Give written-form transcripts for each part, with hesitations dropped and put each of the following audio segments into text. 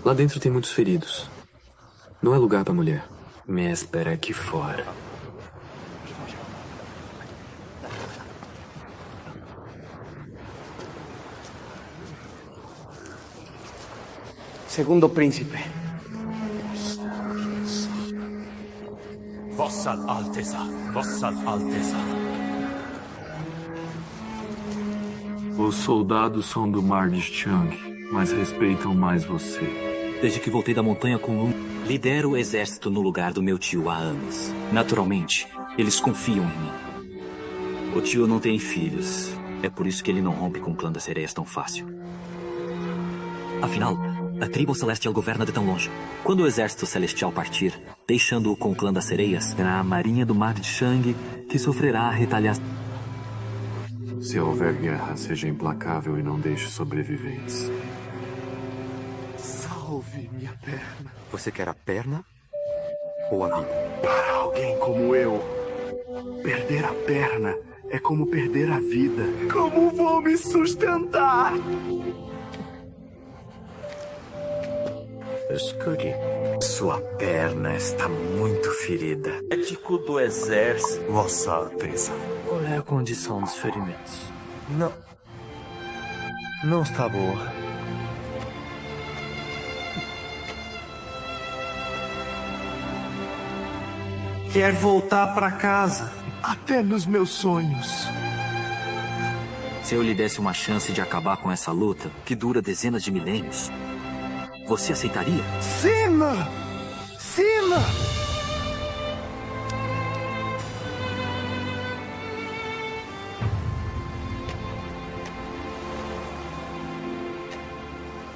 Lá dentro tem muitos feridos. Não é lugar pra mulher. Me espera aqui fora. Segundo príncipe. Vossa Alteza, Vossa Alteza. Os soldados são do Mar de Chang, mas respeitam mais você. Desde que voltei da montanha Kunlun, lidero o exército no lugar do meu tio há anos. Naturalmente, eles confiam em mim. O tio não tem filhos. É por isso que ele não rompe com o clã das sereias tão fácil. Afinal, a tribo celestial governa de tão longe. Quando o exército celestial partir, deixando-o com o clã das sereias, será a marinha do Mar de Chang que sofrerá a retaliação. Se houver guerra, seja implacável e não deixe sobreviventes. Salve minha perna. Você quer a perna ou a vida? Para alguém como eu, perder a perna é como perder a vida. Como vou me sustentar? Escute. Sua perna está muito ferida. Ético do exército. Vossa Alteza. Qual é a condição dos ferimentos? Não está boa. Quer voltar pra casa. Até nos meus sonhos. Se eu lhe desse uma chance de acabar com essa luta, que dura dezenas de milênios, você aceitaria? Sina! Sina!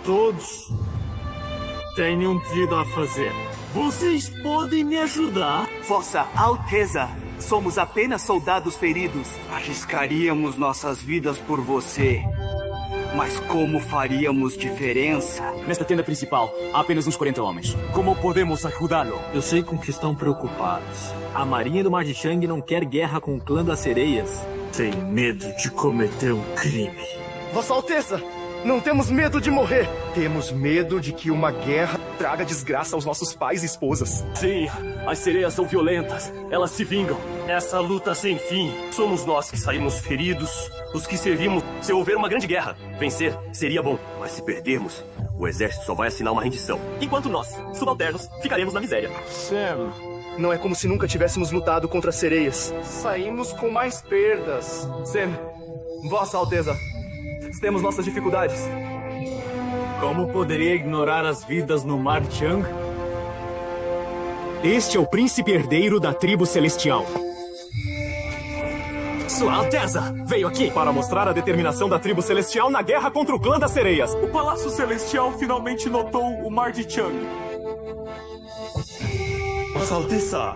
Todos têm um pedido a fazer. Vocês podem me ajudar? Vossa Alteza, somos apenas soldados feridos. Arriscaríamos nossas vidas por você. Mas como faríamos diferença? Nesta tenda principal, há apenas uns 40 homens. Como podemos ajudá-lo? Eu sei com que estão preocupados. A marinha do Mar de Chang não quer guerra com o clã das sereias. Tem medo de cometer um crime. Vossa Alteza, não temos medo de morrer. Temos medo de que uma guerra traga desgraça aos nossos pais e esposas. Sim, as sereias são violentas. Elas se vingam. Essa luta sem fim. Somos nós que saímos feridos, os que servimos. Se houver uma grande guerra, vencer seria bom. Mas se perdermos, o exército só vai assinar uma rendição. Enquanto nós, subalternos, ficaremos na miséria. Sam, não é como se nunca tivéssemos lutado contra as sereias. Saímos com mais perdas. Sam, Vossa Alteza, temos nossas dificuldades. Como poderia ignorar as vidas no Mar Chang? Este é o príncipe herdeiro da tribo celestial. Sua Alteza veio aqui para mostrar a determinação da tribo celestial na guerra contra o clã das sereias. O Palácio Celestial finalmente notou o Mar de Chang. Vossa Alteza.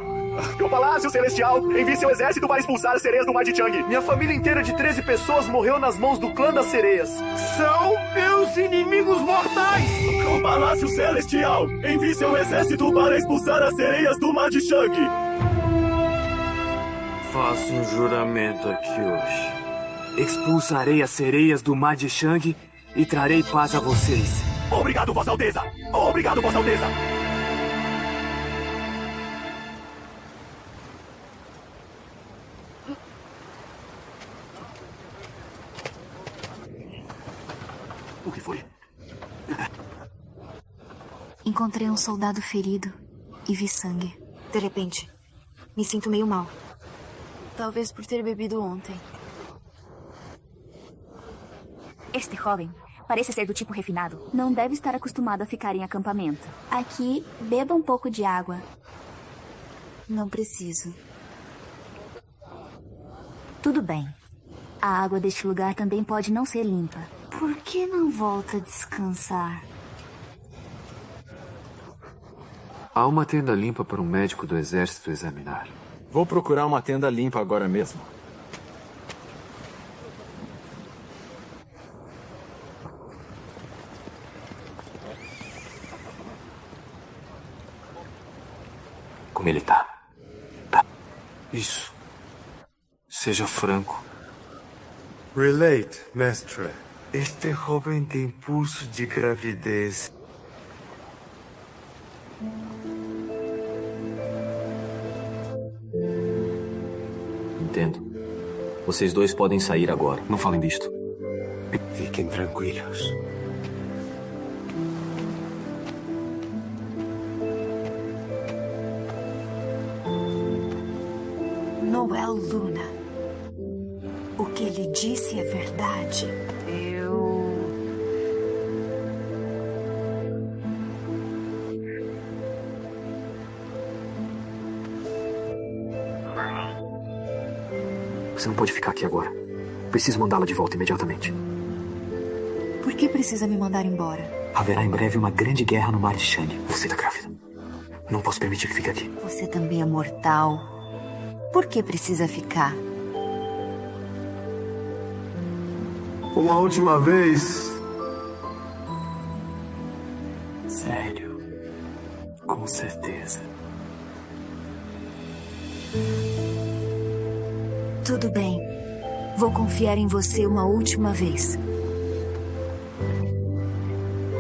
O Palácio Celestial envie seu exército para expulsar as sereias do Mar de Chang. Minha família inteira de 13 pessoas morreu nas mãos do clã das sereias. São meus inimigos mortais! O Palácio Celestial envie seu exército para expulsar as sereias do Mar de Chang. Faço um juramento aqui hoje. Expulsarei as sereias do Mar de Chang e trarei paz a vocês. Obrigado, Vossa Alteza! Obrigado, Vossa Alteza! O que foi? Encontrei um soldado ferido e vi sangue. De repente, me sinto meio mal. Talvez por ter bebido ontem. Este jovem parece ser do tipo refinado. Não deve estar acostumado a ficar em acampamento. Aqui, beba um pouco de água. Não preciso. Tudo bem. A água deste lugar também pode não ser limpa. Por que não volta a descansar? Há uma tenda limpa para um médico do exército examinar. Vou procurar uma tenda limpa agora mesmo. Como ele tá? Tá. Isso. Seja franco. Relate, mestre. Este jovem tem pulso de gravidez. Entendo. Vocês dois podem sair agora. Não falem disto. Fiquem tranquilos. Noel Luna. O que ele disse é verdade. Você não pode ficar aqui agora. Preciso mandá-la de volta imediatamente. Por que precisa me mandar embora? Haverá em breve uma grande guerra no mar de Shang. Você está grávida. Não posso permitir que fique aqui. Você também é mortal. Por que precisa ficar? Uma última vez. Sério? Com certeza. Tudo bem. Vou confiar em você uma última vez.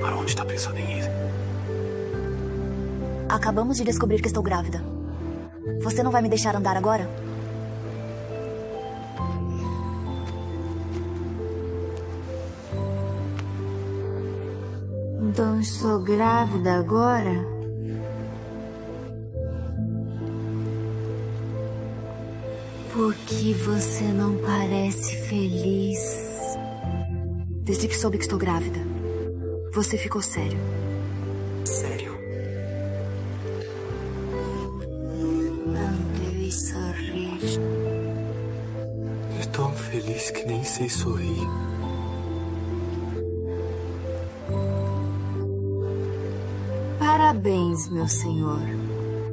Para onde está pensando em ir? Acabamos de descobrir que estou grávida. Você não vai me deixar andar agora? Então estou grávida agora? Por que você não parece feliz? Desde que soube que estou grávida, você ficou sério. Sério? Não deve sorrir. Estou tão feliz que nem sei sorrir. Parabéns, meu senhor.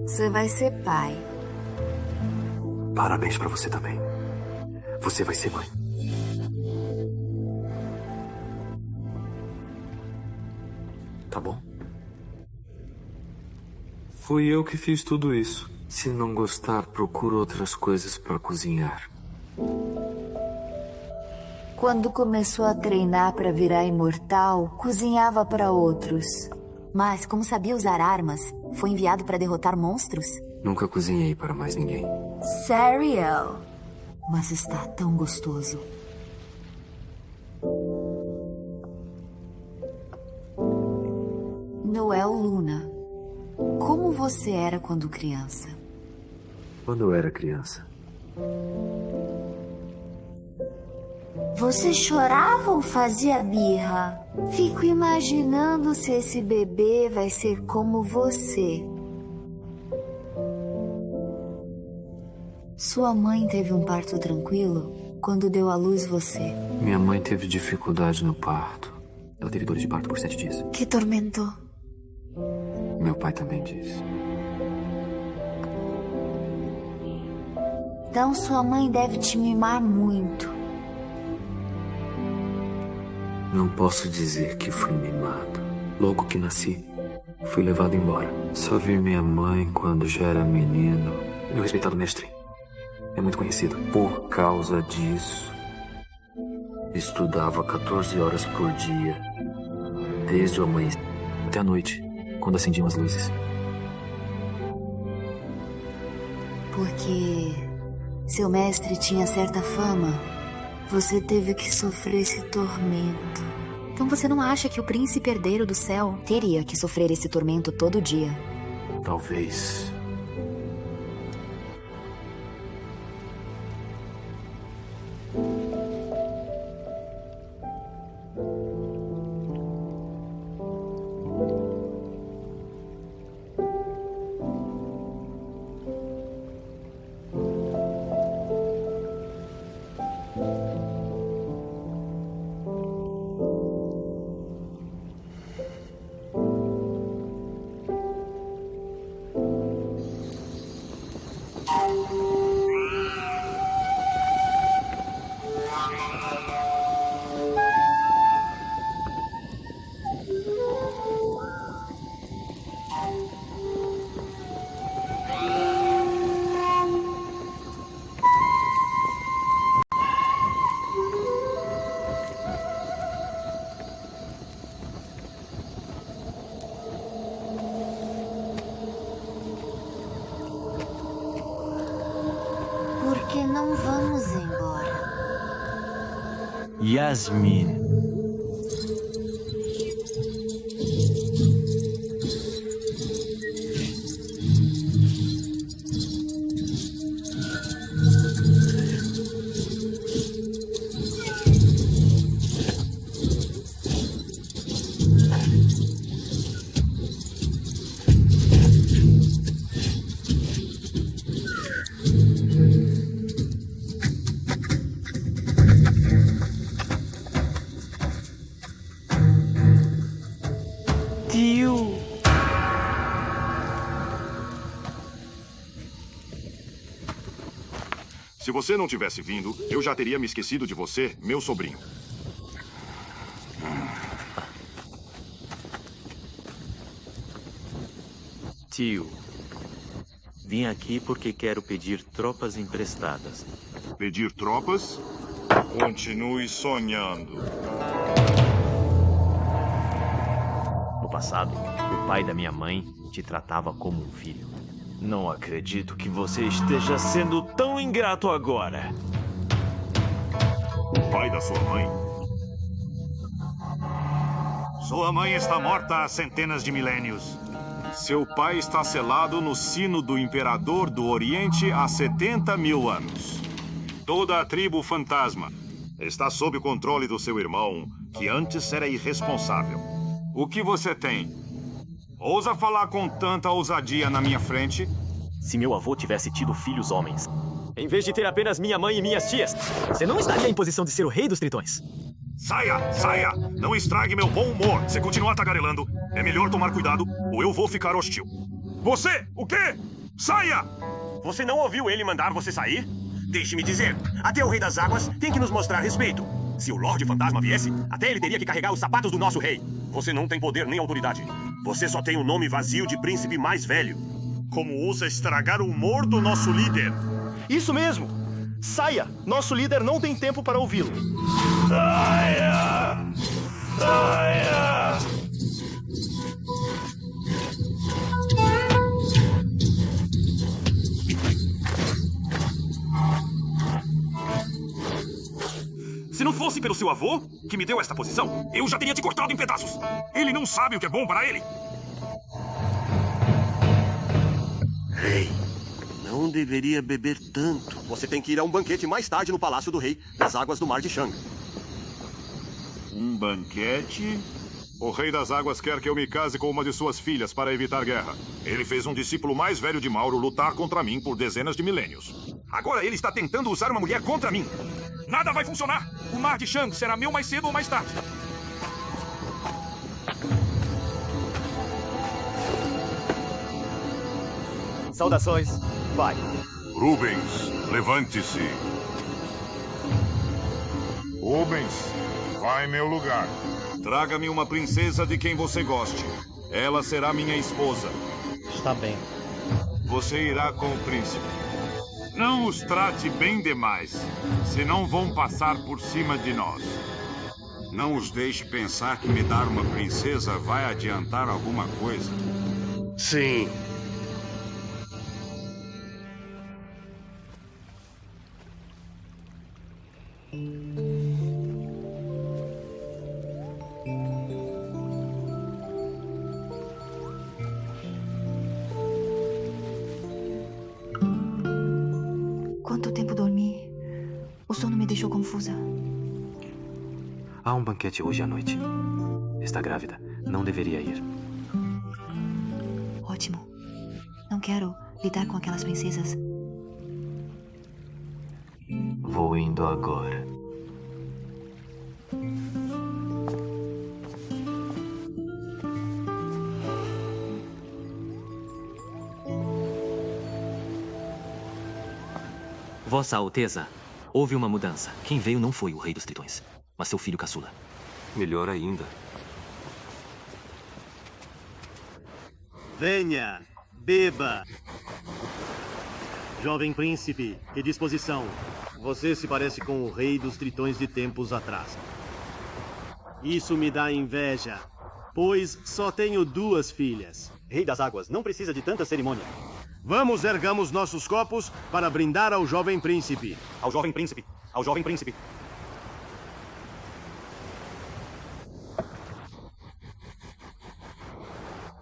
Você vai ser pai. Parabéns pra você também. Você vai ser mãe. Tá bom? Fui eu que fiz tudo isso. Se não gostar, procuro outras coisas pra cozinhar. Quando começou a treinar para virar imortal, cozinhava para outros. Mas, como sabia usar armas, foi enviado para derrotar monstros? Nunca cozinhei para mais ninguém. Sariel. Mas está tão gostoso. Noel Luna. Como você era quando criança? Quando eu era criança. Você chorava ou fazia birra? Fico imaginando se esse bebê vai ser como você. Sua mãe teve um parto tranquilo quando deu à luz você. Minha mãe teve dificuldade no parto. Ela teve dores de parto por 7 dias. Que tormento. Meu pai também disse. Então sua mãe deve te mimar muito. Não posso dizer que fui mimado. Logo que nasci, fui levado embora. Só vi minha mãe quando já era menino. Meu respeitado mestre é muito conhecido. Por causa disso, estudava 14 horas por dia, desde o amanhecer até a noite, quando acendiam as luzes. Porque seu mestre tinha certa fama, você teve que sofrer esse tormento. Então você não acha que o príncipe herdeiro do céu teria que sofrer esse tormento todo dia? Talvez. Yasmin. Se você não tivesse vindo, eu já teria me esquecido de você, meu sobrinho. Tio, vim aqui porque quero pedir tropas emprestadas. Pedir tropas? Continue sonhando. No passado, o pai da minha mãe te tratava como um filho. Não acredito que você esteja sendo tão ingrato agora. O pai da sua mãe? Sua mãe está morta há centenas de milênios. Seu pai está selado no sino do Imperador do Oriente há 70 mil anos. Toda a tribo fantasma está sob o controle do seu irmão, que antes era irresponsável. O que você tem? Ousa falar com tanta ousadia na minha frente? Se meu avô tivesse tido filhos homens, em vez de ter apenas minha mãe e minhas tias, você não estaria em posição de ser o rei dos tritões. Saia, saia! Não estrague meu bom humor. Se continuar tagarelando, é melhor tomar cuidado ou eu vou ficar hostil. Você, o quê? Saia! Você não ouviu ele mandar você sair? Deixe-me dizer, até o Rei das Águas tem que nos mostrar respeito. Se o Lorde Fantasma viesse, até ele teria que carregar os sapatos do nosso rei. Você não tem poder nem autoridade. Você só tem um nome vazio de príncipe mais velho. Como ousa estragar o humor do nosso líder? Isso mesmo! Saia! Nosso líder não tem tempo para ouvi-lo. Saia! Saia! Se não fosse pelo seu avô, que me deu esta posição, eu já teria te cortado em pedaços. Ele não sabe o que é bom para ele. Rei, não deveria beber tanto. Você tem que ir a um banquete mais tarde no Palácio do Rei das Águas do Mar de Shang. Um banquete? O Rei das Águas quer que eu me case com uma de suas filhas para evitar guerra. Ele fez um discípulo mais velho de Mauro lutar contra mim por dezenas de milênios. Agora ele está tentando usar uma mulher contra mim. Nada vai funcionar. O Mar de Shang será meu mais cedo ou mais tarde. Saudações. Vai. Rubens, levante-se. Rubens, vá em meu lugar. Traga-me uma princesa de quem você goste. Ela será minha esposa. Está bem. Você irá com o príncipe. Não os trate bem demais, senão vão passar por cima de nós. Não os deixe pensar que me dar uma princesa vai adiantar alguma coisa. Sim. Quanto tempo dormi? O sono me deixou confusa. Há um banquete hoje à noite. Está grávida. Não deveria ir. Ótimo. Não quero lidar com aquelas princesas. Vou indo agora. Vossa Alteza, houve uma mudança. Quem veio não foi o Rei dos Tritões, mas seu filho caçula. Melhor ainda. Venha, beba. Jovem príncipe, que disposição. Você se parece com o Rei dos Tritões de tempos atrás. Isso me dá inveja, pois só tenho 2 filhas. Rei das Águas, não precisa de tanta cerimônia. Vamos, ergamos nossos copos para brindar ao jovem príncipe. Ao jovem príncipe. Ao jovem príncipe.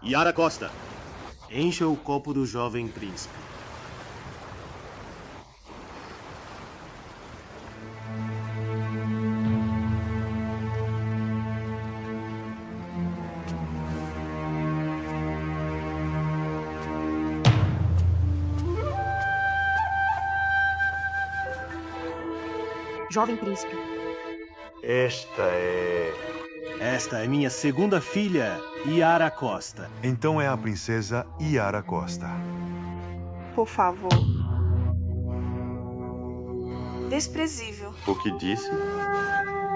Yara Costa, encha o copo do jovem príncipe. Jovem príncipe. Esta é minha segunda filha, Yara Costa. Então é a princesa Yara Costa. Por favor. Desprezível. O que disse?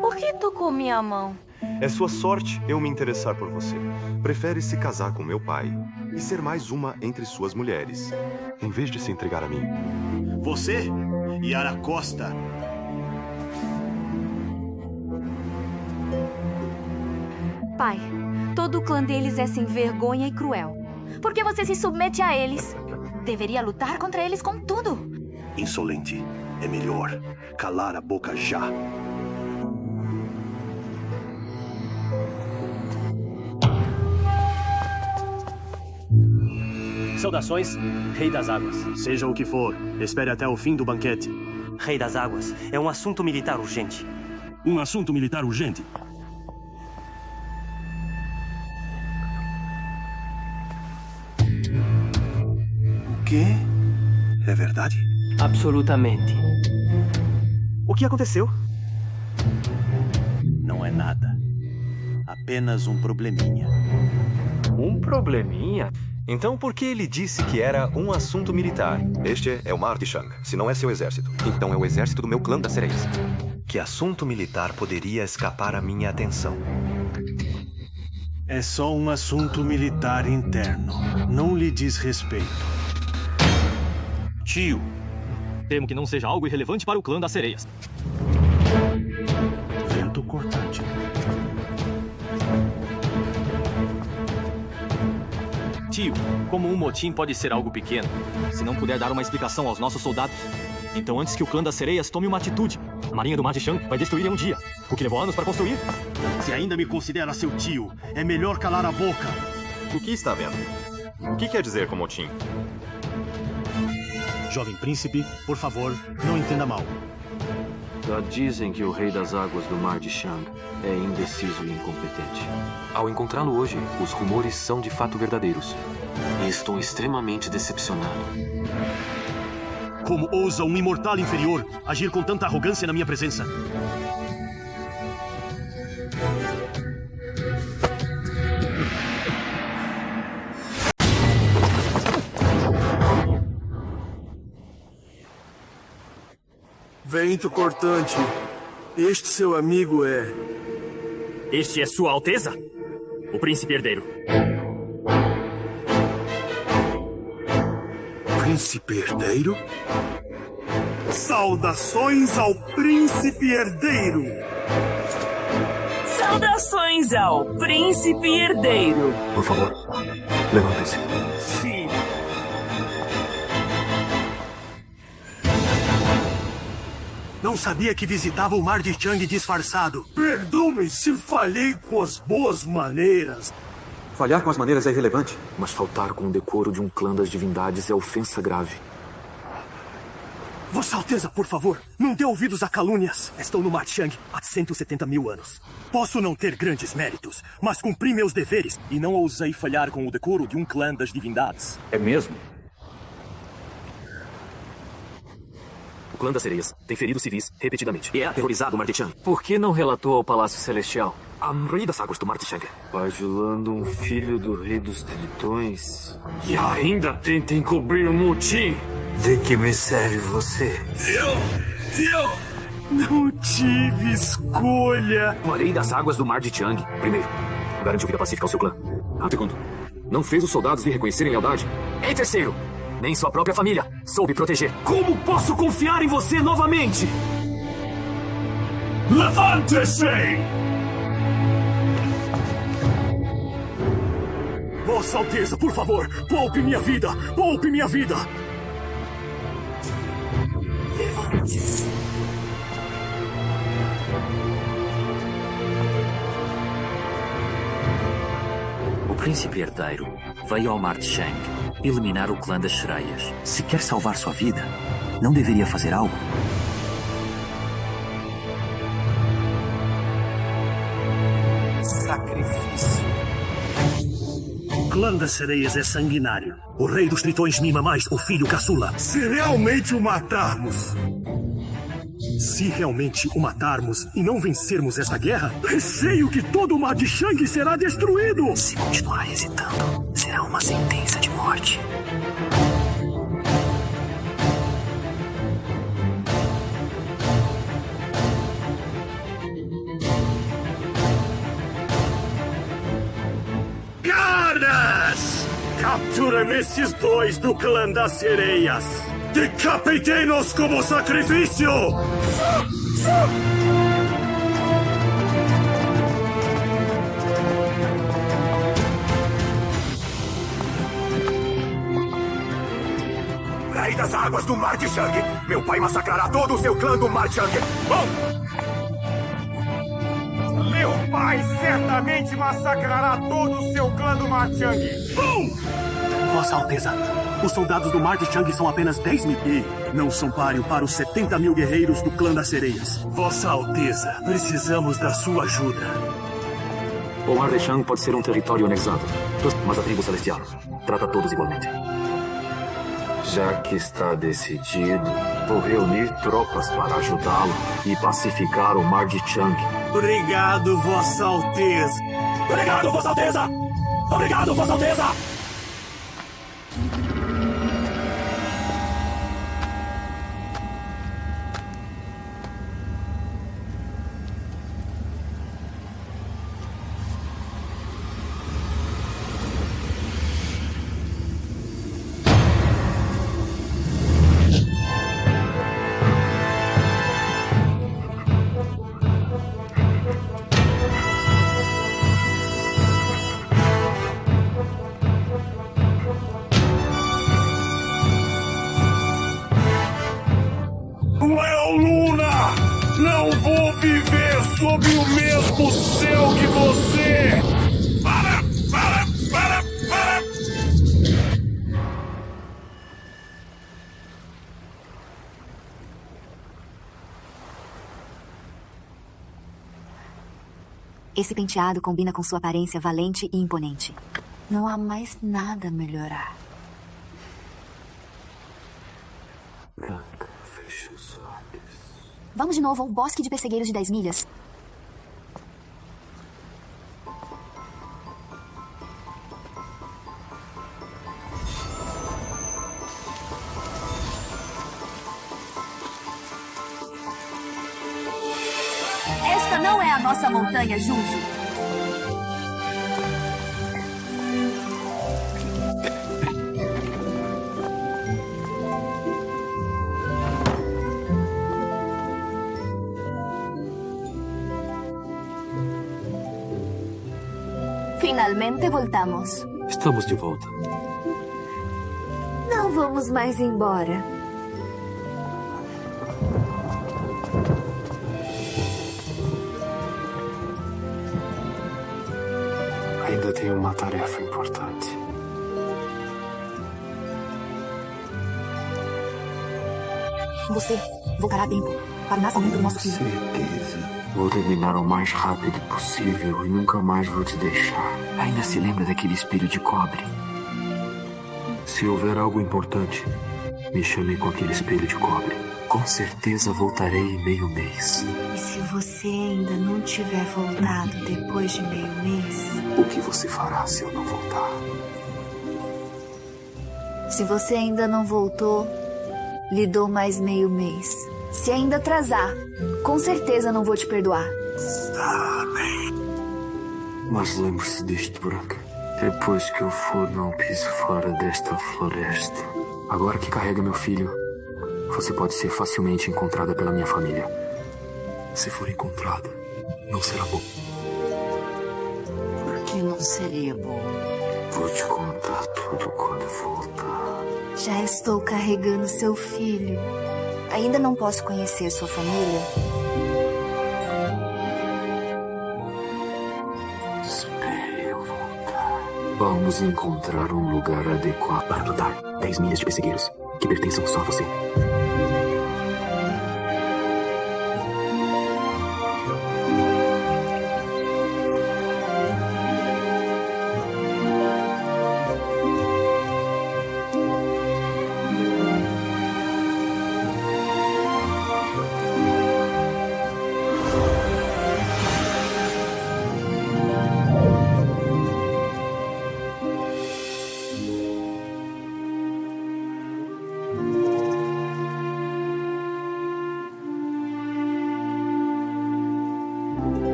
Por que tocou minha mão? É sua sorte eu me interessar por você. Prefere se casar com meu pai e ser mais uma entre suas mulheres, em vez de se entregar a mim. Você, Yara Costa. Pai, todo o clã deles é sem vergonha e cruel. Por que você se submete a eles? Deveria lutar contra eles com tudo. Insolente. É melhor calar a boca já. Saudações, Rei das Águas. Seja o que for, espere até o fim do banquete. Rei das Águas, é um assunto militar urgente. Um assunto militar urgente? O quê? É verdade? Absolutamente. O que aconteceu? Não é nada. Apenas um probleminha. Um probleminha? Então por que ele disse que era um assunto militar? Este é o Mar de Shang. Se não é seu exército, então é o exército do meu clã das sereias. Que assunto militar poderia escapar à minha atenção? É só um assunto militar interno. Não lhe diz respeito. Tio, temo que não seja algo irrelevante para o clã das sereias. Vento cortante. Tio, como um motim pode ser algo pequeno, se não puder dar uma explicação aos nossos soldados, então antes que o clã das sereias tome uma atitude, a marinha do Mar de Shang vai destruir em um dia, o que levou anos para construir. Se ainda me considera seu tio, é melhor calar a boca. O que está vendo? O que quer dizer com motim? Jovem príncipe, por favor, não entenda mal. Já dizem que o Rei das Águas do Mar de Shang é indeciso e incompetente. Ao encontrá-lo hoje, os rumores são de fato verdadeiros. E estou extremamente decepcionado. Como ousa um imortal inferior agir com tanta arrogância na minha presença? Vento cortante. Este seu amigo é... Este é Sua Alteza? O Príncipe Herdeiro. Príncipe Herdeiro? Saudações ao Príncipe Herdeiro! Saudações ao Príncipe Herdeiro! Por favor, levantem-se. Sim. Não sabia que visitava o Mar de Shang disfarçado. Perdoe-me se falhei com as boas maneiras. Falhar com as maneiras é irrelevante, mas faltar com o decoro de um clã das divindades é ofensa grave. Vossa Alteza, por favor, não dê ouvidos a calúnias. Estou no Mar de Shang há 170 mil anos. Posso não ter grandes méritos, mas cumpri meus deveres e não ousei falhar com o decoro de um clã das divindades. É mesmo? O clã das sereias tem ferido civis repetidamente e é aterrorizado o Mar de Shang. Por que não relatou ao Palácio Celestial? A Rei das Águas do Mar de Shang. Bajulando um filho do Rei dos Tritões. E ainda tenta encobrir o motim. De que me serve você? Eu não tive escolha. O Rei das Águas do Mar de Shang. Primeiro, garantiu vida pacífica ao seu clã. Segundo, não fez os soldados lhe reconhecerem lealdade. Em terceiro, nem sua própria família soube proteger. Como posso confiar em você novamente? Levante-se! Vossa Alteza, por favor, poupe minha vida! Poupe minha vida! Levante-se! O príncipe herdeiro veio ao Mar de Shang eliminar o clã das sereias. Se quer salvar sua vida, não deveria fazer algo? Sacrifício. O clã das sereias é sanguinário. O rei dos tritões mima mais o filho caçula. Se realmente o matarmos... Se realmente o matarmos e não vencermos esta guerra, receio que todo o Mar de Shang será destruído. Se continuar hesitando, será uma sentença de morte. Caras! Capturem esses dois do clã das sereias! Decapitei-nos como sacrifício! Rei das águas do Mar de Shang! Meu pai massacrará todo o seu clã do Mar de Shang! Bom! Meu pai certamente massacrará todo o seu clã do Mar de Shang! Bom! Vossa Alteza, os soldados do Mar de Shang são apenas 10 mil e não são páreo para os 70 mil guerreiros do clã das sereias. Vossa Alteza, precisamos da sua ajuda. O Mar de Shang pode ser um território anexado, mas a tribo celestial trata todos igualmente. Já que está decidido, vou reunir tropas para ajudá-lo e pacificar o Mar de Shang. Obrigado, Vossa Alteza. Obrigado, Vossa Alteza! Obrigado, Vossa Alteza! Não vou viver sob o mesmo céu que você! Para! Esse penteado combina com sua aparência valente e imponente. Não há mais nada a melhorar. Feche os olhos. Vamos de novo ao bosque de pessegueiros de 10 milhas. Esta não é a nossa montanha, Junji. Finalmente voltamos. Estamos de volta. Não vamos mais embora. Ainda tenho uma tarefa importante. Você voltará a tempo para o nascimento do nosso filho. Certeza. Vou terminar o mais rápido possível e nunca mais vou te deixar. Ainda se lembra daquele espelho de cobre? Se houver algo importante, me chame com aquele espelho de cobre. Com certeza voltarei em meio mês. E se você ainda não tiver voltado depois de meio mês? O que você fará se eu não voltar? Se você ainda não voltou, lhe dou mais meio mês. Se ainda atrasar, com certeza não vou te perdoar. Amém. Mas lembre-se disto, Branca. Depois que eu for, não piso fora desta floresta. Agora que carrega meu filho, você pode ser facilmente encontrada pela minha família. Se for encontrada, não será bom. Por que não seria bom? Vou te contar tudo quando voltar. Já estou carregando seu filho. Ainda não posso conhecer sua família. Espere eu voltar. Vamos encontrar um lugar adequado para lutar. 10 milhas de pessegueiros que pertençam só a você.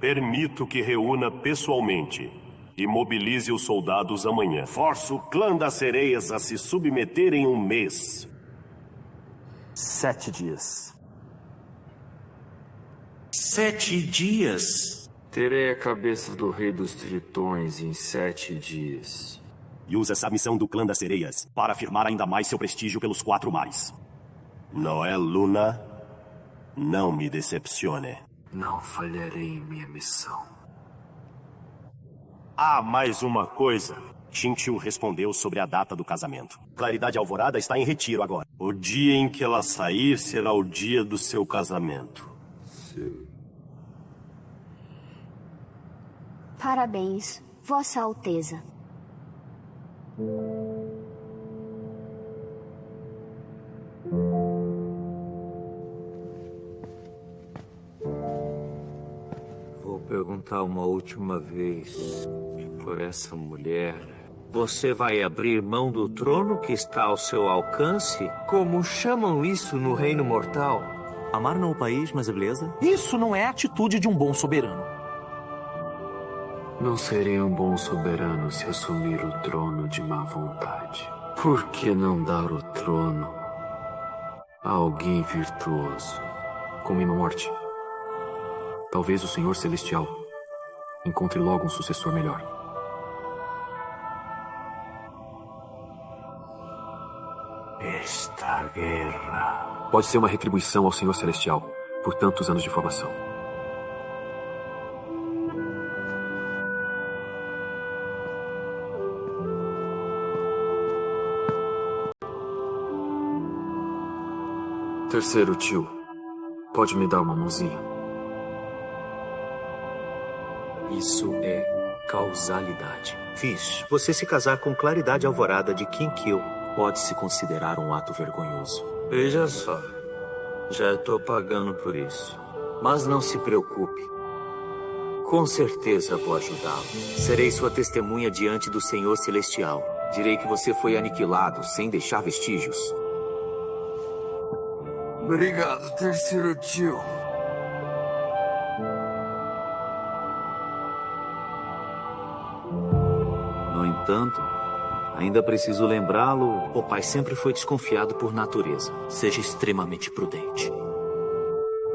Permito que reúna pessoalmente e mobilize os soldados amanhã. Forço o clã das sereias a se submeter em um mês. 7 dias. 7 dias? Terei a cabeça do rei dos tritões em 7 dias. E usa essa missão do clã das sereias para afirmar ainda mais seu prestígio pelos 4 mares. Noel Luna, não me decepcione. Não falharei em minha missão. Ah, mais uma coisa. Xinqiu respondeu sobre a data do casamento. Claridade Alvorada está em retiro agora. O dia em que ela sair será o dia do seu casamento. Parabéns, Vossa Alteza. Vou perguntar uma última vez por essa mulher. Você vai abrir mão do trono que está ao seu alcance? Como chamam isso no reino mortal? Amar não é o país, mas a beleza? Isso não é a atitude de um bom soberano. Não serei um bom soberano se assumir o trono de má vontade. Por que não dar o trono a alguém virtuoso, como minha morte? Talvez o Senhor Celestial encontre logo um sucessor melhor. Esta guerra pode ser uma retribuição ao Senhor Celestial por tantos anos de formação. Terceiro tio, pode me dar uma mãozinha? Isso é causalidade. Fiz. Você se casar com Claridade Alvorada de Kinkil pode se considerar um ato vergonhoso. Veja só, já estou pagando por isso. Mas não se preocupe. Com certeza vou ajudá-lo. Serei sua testemunha diante do Senhor Celestial. Direi que você foi aniquilado sem deixar vestígios. Obrigado, terceiro tio. No entanto, ainda preciso lembrá-lo, o pai sempre foi desconfiado por natureza. Seja extremamente prudente.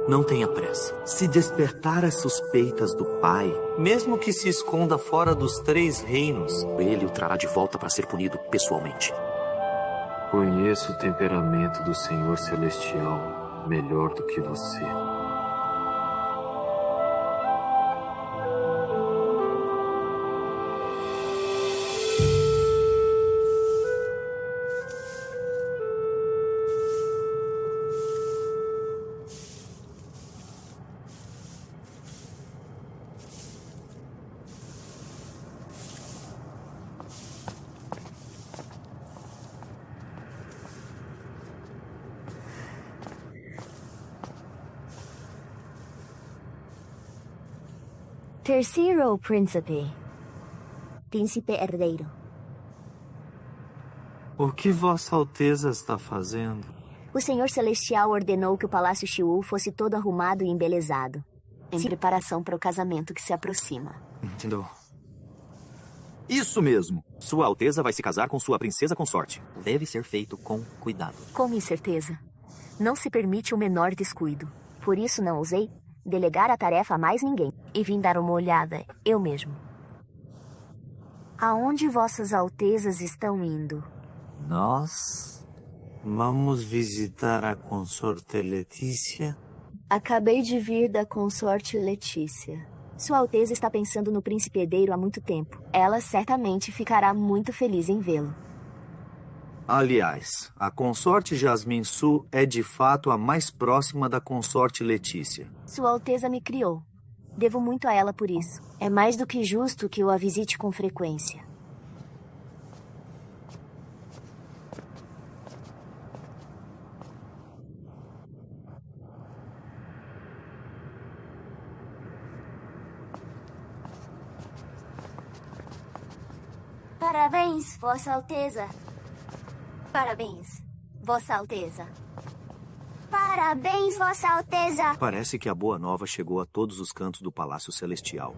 Não tenha pressa. Se despertar as suspeitas do pai, mesmo que se esconda fora dos 3 reinos, ele o trará de volta para ser punido pessoalmente. Conheço o temperamento do Senhor Celestial melhor do que você. Terceiro príncipe. Príncipe herdeiro. O que Vossa Alteza está fazendo? O Senhor Celestial ordenou que o Palácio Xiu fosse todo arrumado e embelezado, em preparação para o casamento que se aproxima. Entendeu? Isso mesmo. Sua Alteza vai se casar com sua princesa consorte. Deve ser feito com cuidado. Com incerteza. Não se permite o menor descuido. Por isso não ousei delegar a tarefa a mais ninguém. E vim dar uma olhada, eu mesmo. Aonde vossas altezas estão indo? Nós vamos visitar a consorte Letícia. Acabei de vir da consorte Letícia. Sua Alteza está pensando no príncipe herdeiro há muito tempo. Ela certamente ficará muito feliz em vê-lo. Aliás, a consorte Jasmine Su é de fato a mais próxima da consorte Letícia. Sua Alteza me criou. Devo muito a ela por isso. É mais do que justo que eu a visite com frequência. Parabéns, Vossa Alteza. Parabéns, Vossa Alteza. Parabéns, Vossa Alteza. Parece que a boa nova chegou a todos os cantos do Palácio Celestial.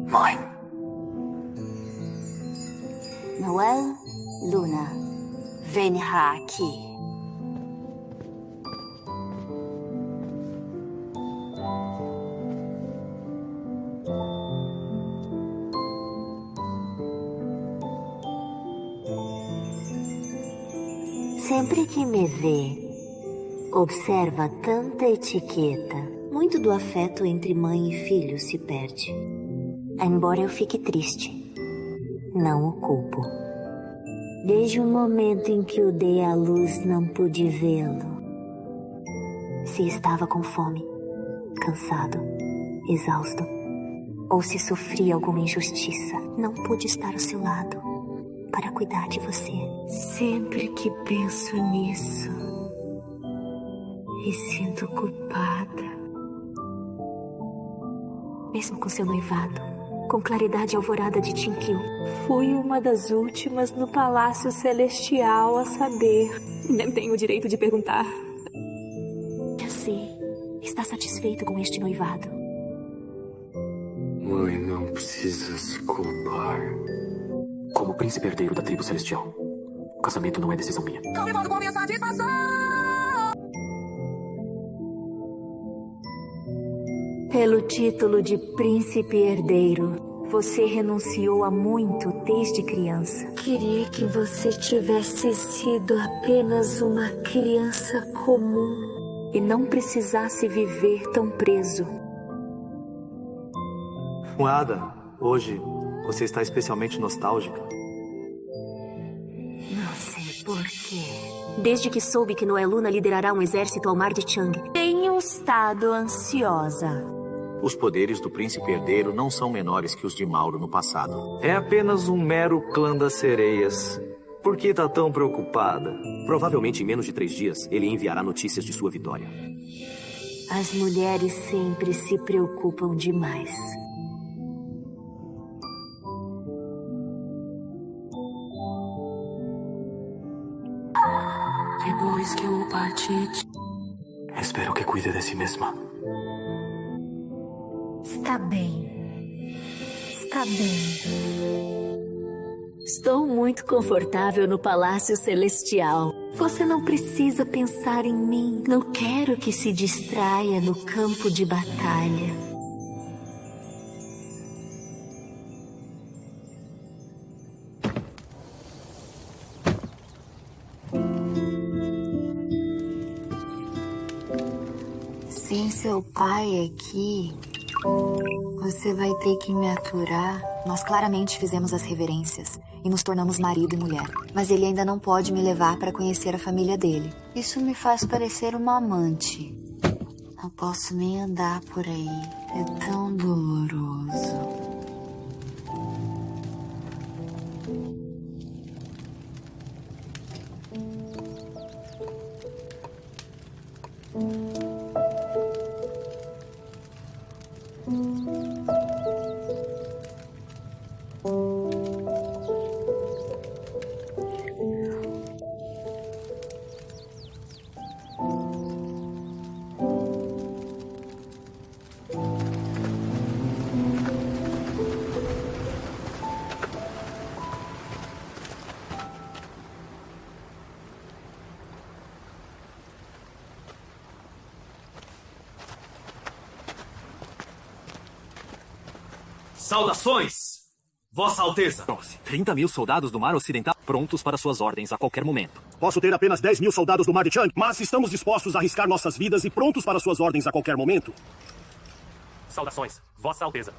Mãe. Noel, Luna, venha aqui. Sempre que me vê, observa tanta etiqueta. Muito do afeto entre mãe e filho se perde. Embora eu fique triste, não o culpo. Desde o momento em que o dei à luz, não pude vê-lo. Se estava com fome, cansado, exausto, ou se sofria alguma injustiça, não pude estar ao seu lado para cuidar de você. Sempre que penso nisso, me sinto culpada. Mesmo com seu noivado, com claridade alvorada de Tinkil, fui uma das últimas no Palácio Celestial a saber. Nem tenho o direito de perguntar. Você está satisfeito com este noivado? Mãe, não precisa se culpar. Como príncipe herdeiro da tribo celestial, o casamento não é decisão minha. Tô levando com a minha satisfação! Pelo título de príncipe herdeiro, você renunciou a muito desde criança. Queria que você tivesse sido apenas uma criança comum e não precisasse viver tão preso. Ada, hoje você está especialmente nostálgica. Não sei porquê. Desde que soube que Noel Luna liderará um exército ao mar de Chang, Tenho estado ansiosa. Os poderes do príncipe herdeiro não são menores que os de Mauro no passado. É apenas um mero clã das sereias. Por que está tão preocupada? Provavelmente em menos de 3 dias, ele enviará notícias de sua vitória. As mulheres sempre se preocupam demais. Depois que eu parti, espero que cuide de si mesma. Está bem. Está bem. estou muito confortável no Palácio Celestial. Você não precisa pensar em mim. Não quero que se distraia no campo de batalha. Sem seu pai aqui, você vai ter que me aturar. Nós claramente fizemos as reverências e nos tornamos marido e mulher. Mas ele ainda não pode me levar para conhecer a família dele. Isso me faz parecer uma amante. Não posso nem andar por aí. É tão doloroso. Saudações, Vossa Alteza! 30 mil soldados do Mar Ocidental prontos para suas ordens a qualquer momento. Posso ter apenas 10 mil soldados do Mar de Chang, mas estamos dispostos a arriscar nossas vidas e prontos para suas ordens a qualquer momento. Saudações, Vossa Alteza.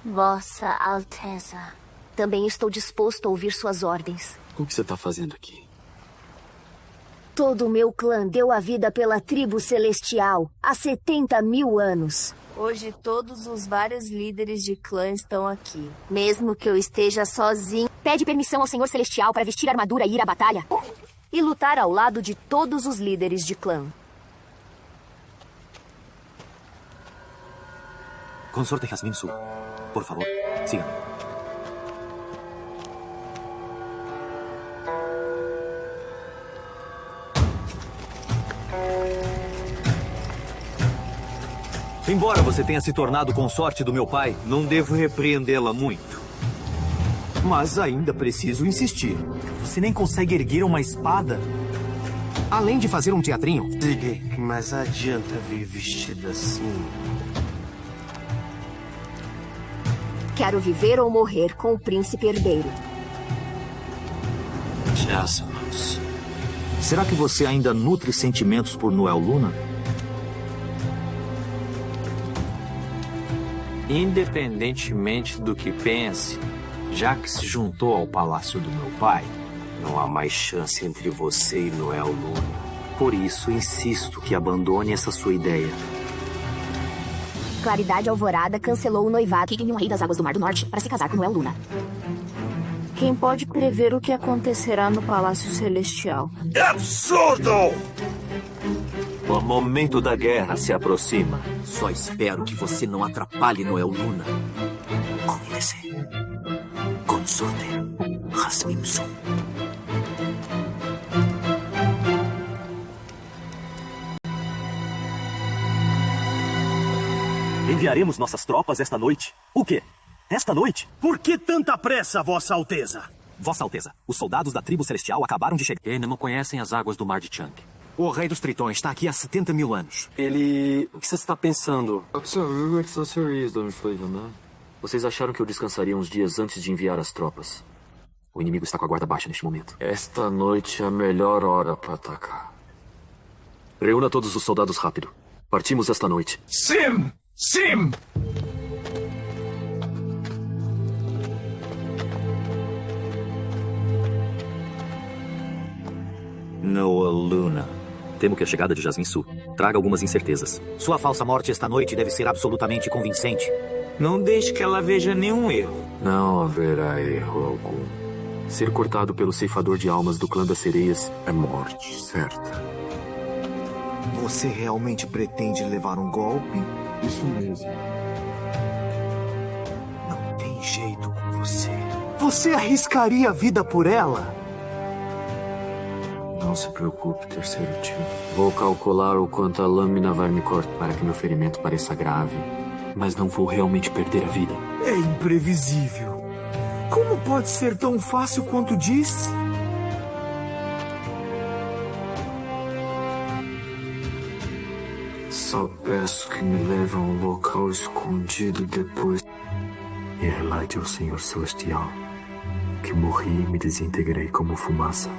Vossa Alteza. Também estou disposto a ouvir suas ordens. O que você está fazendo aqui? Todo o meu clã deu a vida pela tribo celestial há 70 mil anos. Hoje todos os vários líderes de clã estão aqui. Mesmo que eu esteja sozinho. Pede permissão ao Senhor Celestial para vestir a armadura e ir à batalha. E lutar ao lado de todos os líderes de clã. Consorte Jasmine Su, por favor, siga-me. Embora você tenha se tornado consorte do meu pai, Não devo repreendê-la muito. mas ainda preciso insistir. Você nem consegue erguer uma espada? Além de fazer um teatrinho? Diga, mas adianta vir vestida assim? Quero viver ou morrer com o príncipe herdeiro. Jasmine. Será que você ainda nutre sentimentos por Noel Luna? Independentemente do que pense, já que se juntou ao palácio do meu pai, não há mais chance entre você e Noel Luna. Por isso, insisto que abandone essa sua ideia. Claridade Alvorada cancelou o noivado de um rei das Águas do Mar do Norte para se casar com Noel Luna. Quem pode prever o que acontecerá no Palácio Celestial? É absurdo! O momento da guerra se aproxima. Só espero que você não atrapalhe Noel Luna. Conhece. Consorte Jasmine Su. Enviaremos nossas tropas esta noite. O quê? Esta noite? Por que tanta pressa, Vossa Alteza? Vossa Alteza, os soldados da tribo celestial acabaram de chegar. Ainda não conhecem as águas do Mar de Chang. O rei dos tritões está aqui há 70 mil anos. Ele... O que você está pensando? Vocês acharam que eu descansaria uns dias antes de enviar as tropas? O inimigo está com a guarda baixa neste momento. Esta noite é a melhor hora para atacar. Reúna todos os soldados rápido. Partimos esta noite. Sim! Sim! Noel Luna. Temo que a chegada de Jasmine Su traga algumas incertezas. Sua falsa morte esta noite deve ser absolutamente convincente. Não deixe que ela veja nenhum erro. Não haverá erro algum. Ser cortado pelo ceifador de almas do clã das sereias é morte certa. Você realmente pretende levar um golpe? Isso mesmo. Não tem jeito com você. Você arriscaria a vida por ela? Não se preocupe, terceiro tio. Vou calcular o quanto a lâmina vai me cortar para que meu ferimento pareça grave. Mas não vou realmente perder a vida. É imprevisível. Como pode ser tão fácil quanto disse? Só peço que me leve a um local escondido depois. E relate ao Senhor Celestial que morri e me desintegrei como fumaça.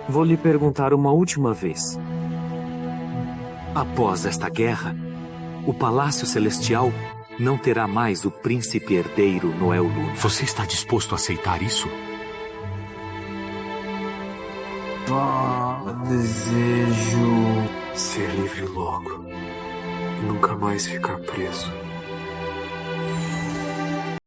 Vou lhe perguntar uma última vez. Após esta guerra, o Palácio Celestial não terá mais o príncipe herdeiro Noel Luna. Você está disposto a aceitar isso? Desejo ser livre logo e nunca mais ficar preso.